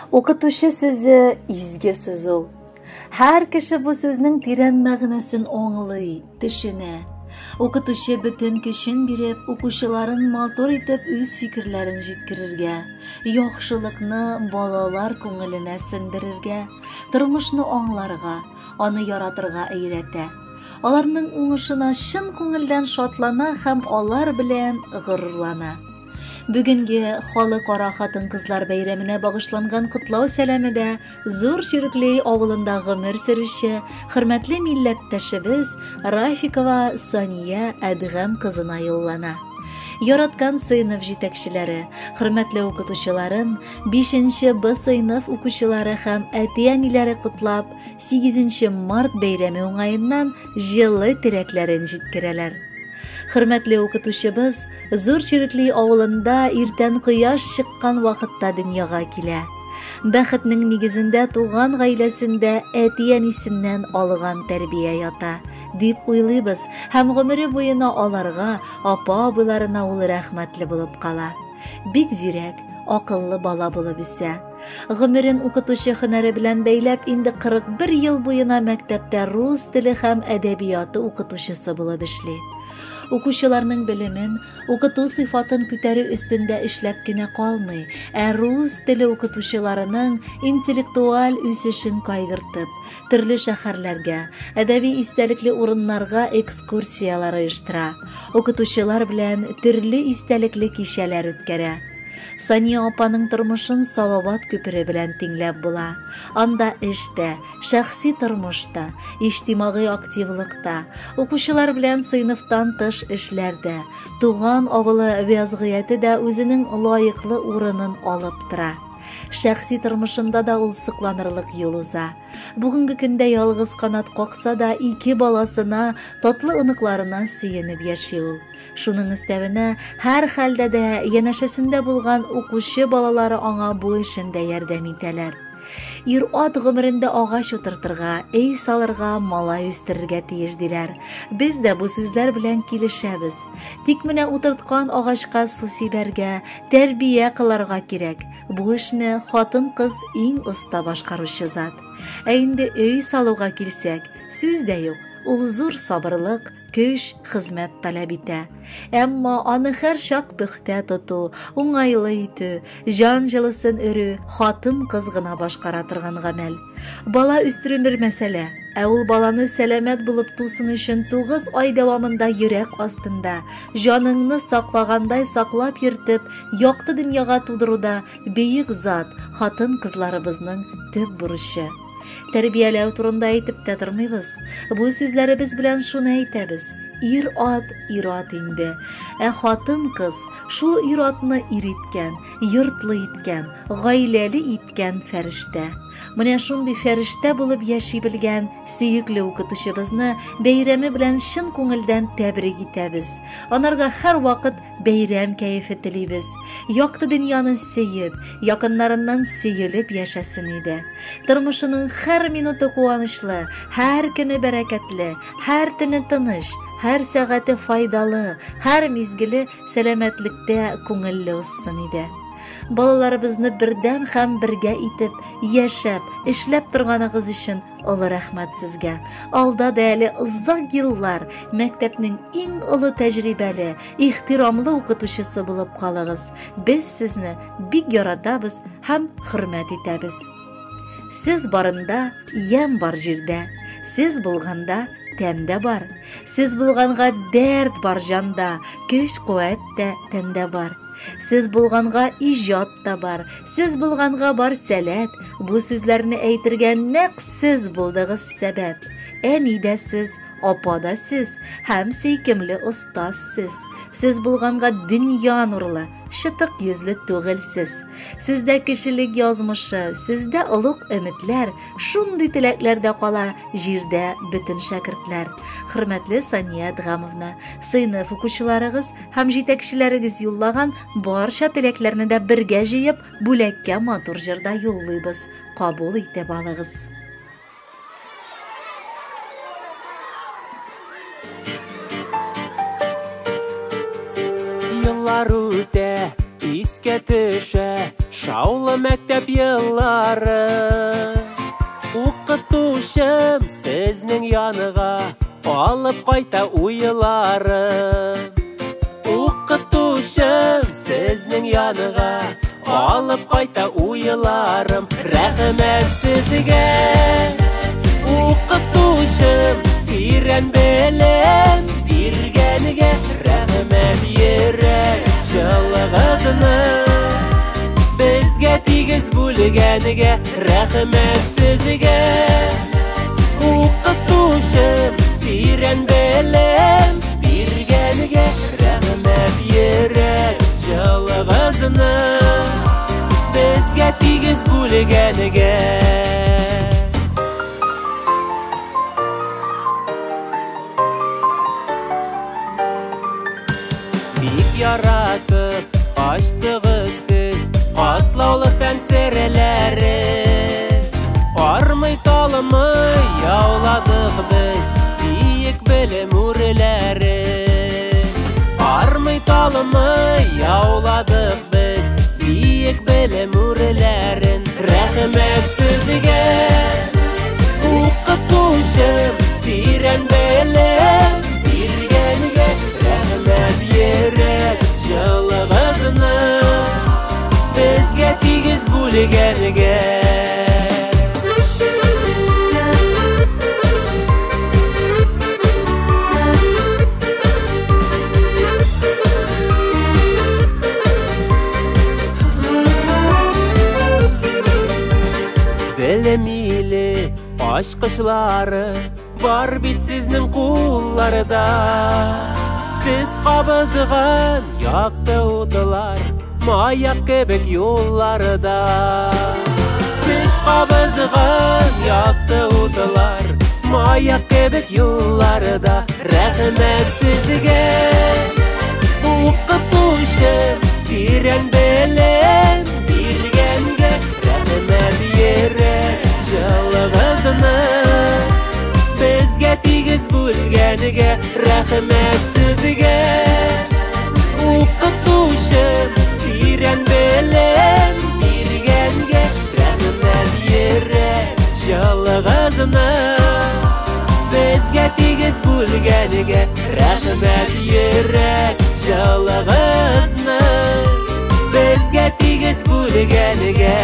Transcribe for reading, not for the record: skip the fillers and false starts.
Оқытушы сөзі изгесіз ул. Һәр кеше бу сүзнең тирән мәгънәсен аңлый, төшенә. Оқытушы бөтен көчен биреп, укучыларын матур итеп үз фикерләрен җиткерергә, яхшылыкны балалар күңеленә сеңдерергә, тормышны аңларга, аны яратырга өйрәтә. Аларның уңышына чын күңелдән шатлана һәм алар белән горурлана. Бүгенге халыкара хатын-кызлар бәйрәменә багышланган котлау сәламедә Зур Чирекли авылында гомер сөрүче хөрмәтле милләттәшебез Рафикова Сания Әдгам кызына юллана. Яраткан сыйныф җитәкчеләре, хөрмәтле укытучыларын, 5нче Б сыйныф укучылары һәм әти-әниләре котлап, 8нче Март бәйрәме уңаеннан җылы теләкләрен җиткерәләр. Хөрмәтле укытучыбыз Зур Чирекли авылында иртән кояш чыккан вакытта дөньяга килә. Бәхетнең нигезендә туган гаиләсендә әти-әнисеннән алган тәрбия ята, дип уйлыйбыз һәм гомере буена аларга, апа-абыйларына ул рәхмәтле булып кала. Бик зирәк, акыллы бала булып үсә. Гомерен укытучы һөнәре белән бәйләп, инде 41 ел буена мәктәптә рус теле һәм әдәбияты укытучысы булып эшли. Укучыларның белемен, укыту сыйфатын күтәрү өстендә эшләп кенә калмый, рус теле укытучыларының интеллектуаль үсешен кайгыртып, төрле шәһәрләргә, әдәби истәлекле урыннарга экскурсиялар оештыра, укытучылар белән төрле истәлекле кичәләр үткәрә. Сания апаның тормышын Салават күпере белән тиңләп була. Анда эштә, шәхси тормышта, иҗтимагый активлыкта, укучылар белән сыйныфтан тыш эшләрдә, туган авылы вәзгыяте дә үзенең лаеклы урынын алып тора. Шәхси тормышында да ул сыкланырлык юл уза. Бүгенге көндә ялгыз канат какса да 2 баласына, татлы оныкларына сөенеп яши ул. Шуның өстәвенә һәр хәлдә дә янәшәсендә булган укучы балалары аңа бу эшендә ярдәм итәләр. Ир-ат гомерендә агач утыртырга, әй салырга, малай үстерергә тиеш диләр. Без дә бу сүзләр белән килешәбез. Тик менә утырткан агачка су сибәргә, тәрбия кыларга кирәк. Бу эшне хатын-кыз иң оста башкаручы зат. Инде өй салуга килсәк, сүз дә юк. Ул зур сабырлык, көч, хезмәт таләп итә. Әмма аны һәр чак пөхтә тоту, уңайлы итү, җан җылысын өрү хатын-кыз гына башкара торган гамәл. Бала үстерү бер мәсьәлә, ул баланы сәламәт булып тусын өчен 9 ай дәвамында йөрәк астында, җаныңны саклагандай саклап йөртеп, якты дөньяга тудыруда бөек зат хатын-кызларыбызның төп бурычы. Тәрбияләү турында әйтеп тә тормыйбыз. Бу сүзләребез белән шуны әйтәбез. Ир-ат инде. Хатын-кыз шул ир-атны ириткән, йортлы иткән, гаиләле иткән фәрештә. Менә шундый фәрештә булып яши белгән сөекле укытучыбызны бәйрәме белән чын күңелдән тәбрик итәбез. Анарга һәр вакыт бәйрәм кәефе телибез. Якты дөньяны сөеп, якыннарыннан сөелеп яшәсен иде. Тормышының һәр минуты куанычлы, һәр көне бәрәкәтле, һәр төне тыныч, һәр сәгате файдалы, һәр мизгеле сәламәтлектә күңелле узсын иде. Балаларыбызны бердәм һәм бергә итеп, яшәп, эшләп торганыгыз өчен олы рәхмәт сезгә. Алда да әле озак еллар мәктәпнең иң олы тәҗрибәле, ихтирамлы укытучысы булып калыгыз. Без сезне бик яратабыз һәм хөрмәт итәбез. Сез барында ям бар җирдә, сез булганда тәмдә бар. Сез булганга дәрт бар җанда, көч-куәт тә тәндә бар. Сез булганга иҗат та бар, сез булганга бар сәләт. Бу сүзләрне әйтергә нәкъ сез булдыгыз сәбәп. Әни дә сез, апа да сез, һәм сөйкемле остаз сез. Сез булганга дөнья нурлы, шытык йөзле түгел сез. Сездә кешелек язмышы, сездә олуг өметләр, шундый теләкләрдә кала җирдә бөтен шәкертләр. Хөрмәтле Сания Әдгамовна, сыйныф укучыларыгыз һәм җитәкчеләрегез юллаган барча теләкләрне дә бергә җыеп, бүләккә матур җырда юллыйбыз. Кабул итеп алыгыз. Yıllar үтә, искә төшә, Шаулы мәктәп йыллары, укытушым сезнең яныга алып кайта уйларым. Укытушым сезнең яныга алып кайта уйларым. Рәхмәт сезгә, укытушым, тирән белем биргәнгә. Рәхмәт йөрәк җылыгызны безгә тигез бүлгәнгә. Рәхмәт сезгә, укытушым, тирән белем биргәнгә. Рәхмәт йөрәк җылыгызны безгә тигез бүлгәнгә. Бик яратып ачтыгыз сез катлаулы фән серләре. Армый талымый яуладык без биек белем үрләре. Армый талымый яуладык без биек белем үрләрен. Рәхмәт сезгә, укытушым, тирән белем биргәнгә. Рәхмәт йөрәк җылыгызны безгә тигез бүлгәнгә. Белемиле ачкычлары бар бит сезнең кулларда. Сез кабызган якты утылар маяк кебек юлларда. Сез кабызган якты утылар маяк кебек юлларда. Рәхмәт сезгә, укытушым, тирән белем биргәнгә. Рәхмәт йөрәк җылыгызны безгә тигез бүлгәнгә. Рәхмәт сезгә, укытушым, тирән белем биргәнгә. Рәхмәт йөрәк җылыгызны безгә тигез бүлгәнгә. Рәхмәт йөрәк җылыгызны безгә тигез бүлгәнгә.